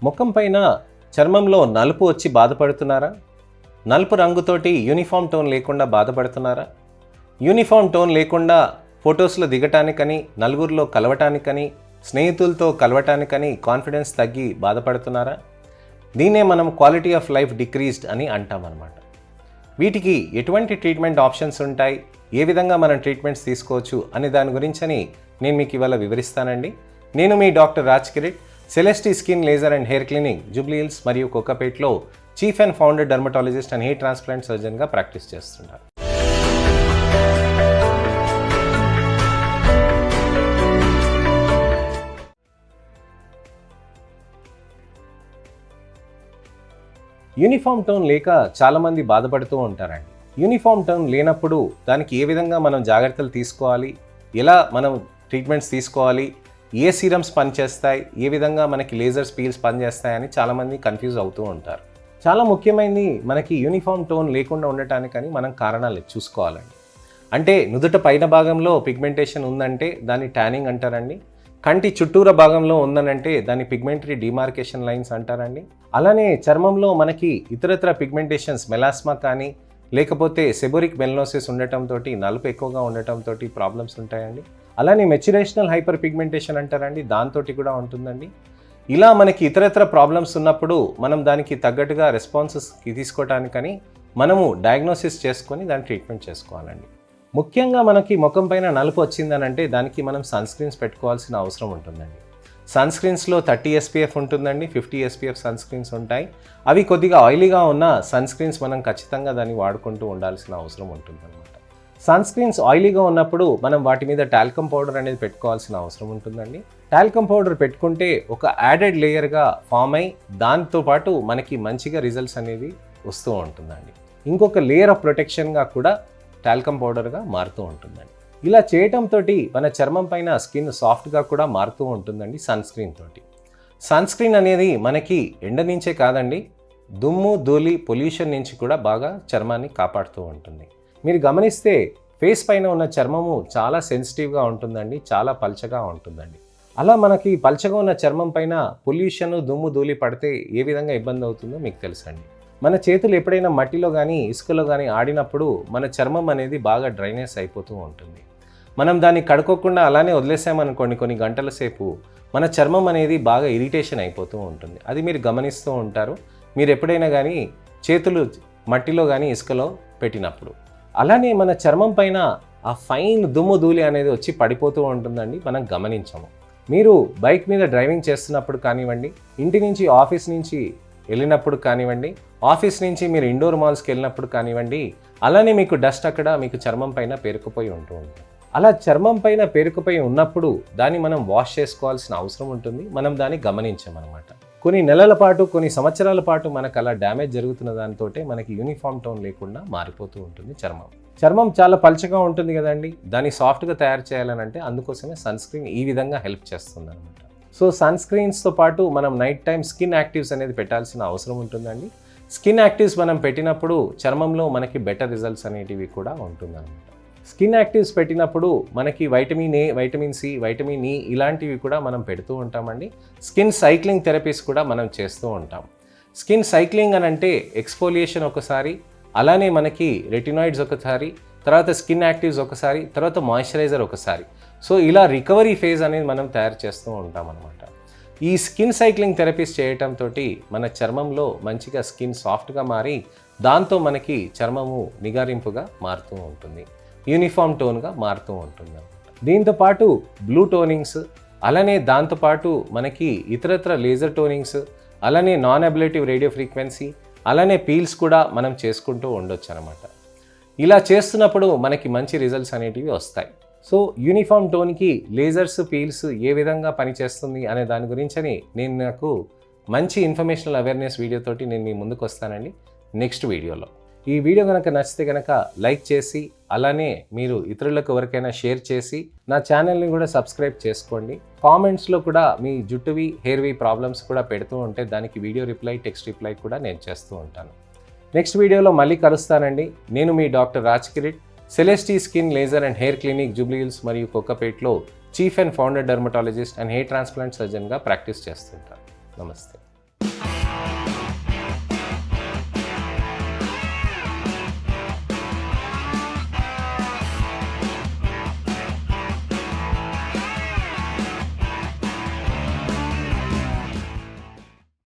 ముఖం పైన చర్మంలో నలుపు వచ్చి బాధపడుతున్నారా? నలుపు రంగుతోటి యూనిఫామ్ టోన్ లేకుండా బాధపడుతున్నారా? యూనిఫామ్ టోన్ లేకుండా ఫొటోస్లో దిగటానికని, నలుగురిలో కలవటానికని, స్నేహితులతో కలవటానికని కాన్ఫిడెన్స్ తగ్గి బాధపడుతున్నారా? దీన్నే మనం క్వాలిటీ ఆఫ్ లైఫ్ డిక్రీజ్డ్ అని అంటామన్నమాట. వీటికి ఎటువంటి ట్రీట్మెంట్ ఆప్షన్స్ ఉంటాయి, ఏ విధంగా మనం ట్రీట్మెంట్స్ తీసుకోవచ్చు అనే దాని గురించని నేను మీకు ఇవాళ వివరిస్తానండి. నేను మీ doctor Raj Kireet, Celestee skin laser and hair clinic, Jubilee Hills మరియు కోకాపేట్లో chief and founder dermatologist and hair transplant సర్జన్గా ప్రాక్టీస్ చేస్తున్నారు. యూనిఫామ్ టోన్ లేక చాలామంది బాధపడుతూ ఉంటారండి. యూనిఫామ్ టోన్ లేనప్పుడు దానికి ఏ విధంగా మనం జాగ్రత్తలు తీసుకోవాలి, ఎలా మనం ట్రీట్మెంట్స్ తీసుకోవాలి, ఏ సీరమ్స్ పనిచేస్తాయి, ఏ విధంగా మనకి లేజర్స్ పీల్స్ పనిచేస్తాయని చాలామంది కన్ఫ్యూజ్ అవుతూ ఉంటారు. చాలా ముఖ్యమైనది మనకి యూనిఫామ్ టోన్ లేకుండా ఉండటానికని మనం కారణాలు చూసుకోవాలండి. అంటే నుదుట పైన భాగంలో పిగ్మెంటేషన్ ఉందంటే దాన్ని ట్యానింగ్ అంటారండి. కంటి చుట్టూర భాగంలో ఉందనంటే దాన్ని పిగ్మెంటరీ డిమార్కేషన్ లైన్స్ అంటారండి. అలానే చర్మంలో మనకి ఇతరత్ర పిగ్మెంటేషన్స్, మెలాస్మా కానీ లేకపోతే సెబోరిక్ మెలనోసిస్ ఉండటంతో, నలుపు ఎక్కువగా ఉండటంతో ప్రాబ్లమ్స్ ఉంటాయండి. అలానే మెచ్యురేషనల్ హైపర్ పిగ్మెంటేషన్ అంటారండి, దాంతో కూడా ఉంటుందండి. ఇలా మనకి ఇతరత్ర ప్రాబ్లమ్స్ ఉన్నప్పుడు మనం దానికి తగ్గట్టుగా రెస్పాన్సెస్ తీసుకోవటానికని మనము డయాగ్నోసిస్ చేసుకొని దాన్ని ట్రీట్మెంట్ చేసుకోవాలండి. ముఖ్యంగా మనకి ముఖం పైన నలుపు వచ్చిందనంటే దానికి మనం సన్ స్క్రీన్స్ పెట్టుకోవాల్సిన అవసరం ఉంటుందండి. సన్ స్క్రీన్స్లో 30 SPF ఉంటుందండి, 50 SPF సన్ స్క్రీన్స్ ఉంటాయి. అవి కొద్దిగా ఆయిలీగా ఉన్న సన్ స్క్రీన్స్ మనం ఖచ్చితంగా దాన్ని వాడుకుంటూ ఉండాల్సిన అవసరం ఉంటుందన్నమాట. సన్ స్క్రీన్స్ ఆయిలీగా ఉన్నప్పుడు మనం వాటి మీద టాల్కమ్ పౌడర్ అనేది పెట్టుకోవాల్సిన అవసరం ఉంటుందండి. టాల్కమ్ పౌడర్ పెట్టుకుంటే ఒక యాడెడ్ లేయర్గా ఫామ్ అయి దాంతోపాటు మనకి మంచిగా రిజల్ట్స్ అనేది వస్తూ ఉంటుందండి. ఇంకొక లేయర్ ఆఫ్ ప్రొటెక్షన్గా కూడా టాల్కమ్ పౌడర్గా మారుతూ ఉంటుందండి. ఇలా చేయటంతో మన చర్మం పైన స్కిన్ సాఫ్ట్గా కూడా మారుతూ ఉంటుందండి సన్ స్క్రీన్ తోటి. సన్ స్క్రీన్ అనేది మనకి ఎండ నుంచే కాదండి, దుమ్ము, ధూళి, పొల్యూషన్ నుంచి కూడా బాగా చర్మాన్ని కాపాడుతూ ఉంటుంది. మీరు గమనిస్తే ఫేస్ పైన ఉన్న చర్మము చాలా సెన్సిటివ్గా ఉంటుందండి, చాలా పల్చగా ఉంటుందండి. అలా మనకి పల్చగా ఉన్న చర్మం పైన పొల్యూషన్, దుమ్ము, ధూళి పడితే ఏ విధంగా ఇబ్బంది అవుతుందో మీకు తెలుసండి. మన చేతులు ఎప్పుడైనా మట్టిలో కానీ ఇసుకలో కానీ ఆడినప్పుడు మన చర్మం అనేది బాగా డ్రైనెస్ అయిపోతూ ఉంటుంది. మనం దాన్ని కడుక్కోకుండా అలానే వదిలేసామనుకోండి కొన్ని గంటల సేపు మన చర్మం అనేది బాగా ఇరిటేషన్ అయిపోతూ ఉంటుంది. అది మీరు గమనిస్తూ ఉంటారు మీరు ఎప్పుడైనా కానీ చేతులు మట్టిలో కానీ ఇసుకలో పెట్టినప్పుడు. అలానే మన చర్మం పైన ఆ ఫైన్ దుమ్ము ధూళి అనేది వచ్చి పడిపోతూ ఉంటుందండి, మనం గమనించము. మీరు బైక్ మీద డ్రైవింగ్ చేస్తున్నప్పుడు కానివ్వండి, ఇంటి నుంచి ఆఫీస్ నుంచి వెళ్ళినప్పుడు కానివ్వండి, ఆఫీస్ నుంచి మీరు ఇండోర్ మాల్స్కి వెళ్ళినప్పుడు కానివ్వండి, అలానే మీకు డస్ట్ అక్కడ మీకు చర్మం పైన పేరుకుపోయి ఉంటూ ఉంటుంది. అలా చర్మం పైన పేరుకుపోయి ఉన్నప్పుడు దాన్ని మనం వాష్ చేసుకోవాల్సిన అవసరం ఉంటుంది. మనం దాన్ని గమనించమన్నమాట. కొన్ని నెలల పాటు, కొన్ని సంవత్సరాల పాటు మనకు అలా డ్యామేజ్ జరుగుతున్న దాంతో మనకి యూనిఫామ్ టోన్ లేకుండా మారిపోతూ ఉంటుంది చర్మం. చర్మం చాలా పల్చగా ఉంటుంది కదండి, దాన్ని సాఫ్ట్గా తయారు చేయాలనంటే అందుకోసమే సన్ స్క్రీన్ ఈ విధంగా హెల్ప్ చేస్తుంది అనమాట. సో సన్ స్క్రీన్స్తో పాటు మనం నైట్ టైం స్కిన్ యాక్టివ్స్ అనేది పెట్టాల్సిన అవసరం ఉంటుందండి. స్కిన్ యాక్టివ్స్ మనం పెట్టినప్పుడు చర్మంలో మనకి బెటర్ రిజల్ట్స్ అనేటివి కూడా ఉంటుందన్నమాట. స్కిన్ యాక్టివ్స్ పెట్టినప్పుడు మనకి vitamin A, vitamin C, vitamin E ఇలాంటివి కూడా మనం పెడుతూ ఉంటామండి. స్కిన్ సైక్లింగ్ థెరపీస్ కూడా మనం చేస్తూ ఉంటాం. స్కిన్ సైక్లింగ్ అని అంటే ఎక్స్ఫోలియేషన్ ఒకసారి, అలానే మనకి రెటినాయిడ్స్ ఒకసారి, తర్వాత స్కిన్ యాక్టివ్స్ ఒకసారి, తర్వాత మాయిశ్చరైజర్ ఒకసారి. సో ఇలా రికవరీ ఫేజ్ అనేది మనం తయారు చేస్తూ ఉంటాం అన్నమాట. ఈ స్కిన్ సైక్లింగ్ థెరపీస్ చేయటంతో మన చర్మంలో మంచిగా స్కిన్ సాఫ్ట్గా మారి దాంతో మనకి చర్మము నిగారింపుగా మారుతూ ఉంటుంది, యూనిఫామ్ టోన్గా మారుతూ ఉంటుంది. దీంతోపాటు బ్లూ టోనింగ్స్, అలానే దాంతోపాటు మనకి ఇతరత్ర లేజర్ టోనింగ్స్, అలానే నాన్ అబ్లేటివ్ రేడియో ఫ్రీక్వెన్సీ, అలానే పీల్స్ కూడా మనం చేసుకుంటూ ఉండొచ్చు అనమాట. ఇలా చేస్తున్నప్పుడు మనకి మంచి రిజల్ట్స్ అనేటివి వస్తాయి. సో యూనిఫామ్ టోన్కి లేజర్స్, పీల్స్ ఏ విధంగా పనిచేస్తుంది అనే దాని గురించని నాకు మంచి ఇన్ఫర్మేషనల్ అవేర్నెస్ వీడియోతోటి నేను మీ ముందుకు వస్తానండి నెక్స్ట్ వీడియోలో. ఈ వీడియో కనుక నచ్చితే కనుక లైక్ చేసి, అలానే మీరు ఇతరులకు ఎవరికైనా షేర్ చేసి నా ఛానల్ని కూడా సబ్స్క్రైబ్ చేసుకోండి. కామెంట్స్లో కూడా మీ జుట్టువి, హెయిర్వి ప్రాబ్లమ్స్ కూడా పెడుతూ ఉంటే దానికి వీడియో రిప్లై, టెక్స్ట్ రిప్లై కూడా నేను చేస్తూ ఉంటాను. నెక్స్ట్ వీడియోలో మళ్ళీ కలుస్తానండి. నేను మీ doctor Raj Kireet, Celestee skin laser and hair clinic, Jubilee Hills మరియు కోకాపేట్లో chief and founder dermatologist and hair transplant సర్జన్గా ప్రాక్టీస్ చేస్తుంటాను. నమస్తే.